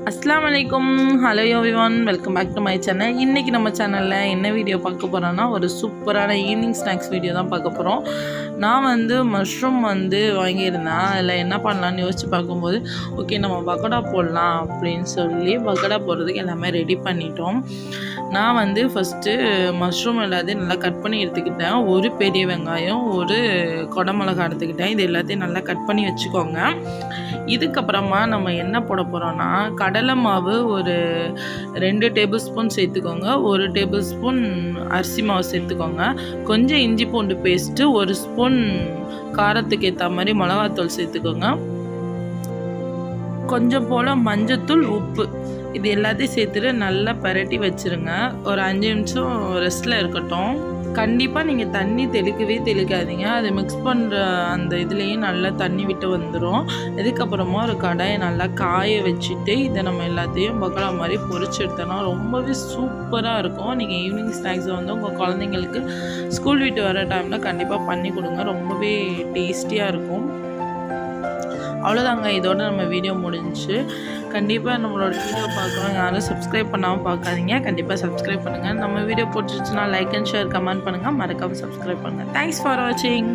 அஸ்ஸலாமு அலைக்கும். Hello everyone, welcome back to my channel. இன்றைக்கி நம்ம சேனலில் என்ன வீடியோ பார்க்க போகிறோன்னா, ஒரு சூப்பரான ஈவினிங் ஸ்நாக்ஸ் வீடியோ தான் பார்க்க போகிறோம். நான் மஷ்ரூம் வாங்கியிருந்தேன். அதில் என்ன பண்ணலான்னு யோசித்து பார்க்கும்போது, ஓகே நம்ம பக்கோடா போடலாம் அப்படின்னு சொல்லி பக்கோடா போடுறதுக்கு எல்லாமே ரெடி பண்ணிட்டோம். நான் ஃபஸ்ட்டு மஷ்ரூம் எல்லாத்தையும் நல்லா கட் பண்ணி எடுத்துக்கிட்டேன். ஒரு பெரிய வெங்காயம், ஒரு குடமிளகா எடுத்துக்கிட்டேன். இது எல்லாத்தையும் நல்லா கட் பண்ணி வச்சுக்கோங்க. இதுக்கப்புறமா நம்ம என்ன போட போகிறோன்னா, கடலை மாவு ஒரு 2 டேபிள் ஸ்பூன் சேர்த்துக்கோங்க. 1 டேபிள் ஸ்பூன் அரிசி மாவு சேர்த்துக்கோங்க. கொஞ்சம் இஞ்சி பூண்டு பேஸ்ட்டு, 1 ஸ்பூன் காரத்துக்கு ஏற்ற மாதிரி மிளகாத்தூள் சேர்த்துக்கோங்க. கொஞ்சம் போல் மஞ்சத்தூள், உப்பு, இது எல்லாத்தையும் சேர்த்துட்டு நல்லா பரட்டி வச்சுருங்க. ஒரு 5 நிமிஷம் ரெஸ்ட்டில் இருக்கட்டும். கண்டிப்பாக நீங்கள் தண்ணி தெளிக்காதீங்க. அதை மிக்ஸ் பண்ணுற அந்த இதுலேயே நல்லா தண்ணி விட்டு வந்துடும். இதுக்கப்புறமா ஒரு கடாயை நல்லா காய வச்சுட்டு இதை நம்ம எல்லாத்தையும் பக்கோடா மாதிரி பொரிச்சு எடுத்தோன்னா ரொம்பவே சூப்பராக இருக்கும். நீங்கள் ஈவினிங் ஸ்நாக்ஸை உங்கள் குழந்தைங்களுக்கு ஸ்கூல் விட்டு வர டைமில் கண்டிப்பாக பண்ணி கொடுங்க. ரொம்பவே டேஸ்டியாக இருக்கும். அவ்வளோதாங்க, இதோட நம்ம வீடியோ முடிஞ்சிச்சு. கண்டிப்பாக நம்மளோட வீடியோ பார்க்குறோம், யாரும் சப்ஸ்கிரைப் பண்ணாமல் பார்க்காதீங்க. கண்டிப்பாக சப்ஸ்கிரைப் பண்ணுங்கள். நம்ம வீடியோ பிடிச்சிச்சுன்னா லைக் அண்ட் ஷேர், கமெண்ட் பண்ணுங்கள். மறக்காமல் சப்ஸ்கிரைப் பண்ணுங்கள். தேங்க்ஸ் ஃபார் வாட்சிங்.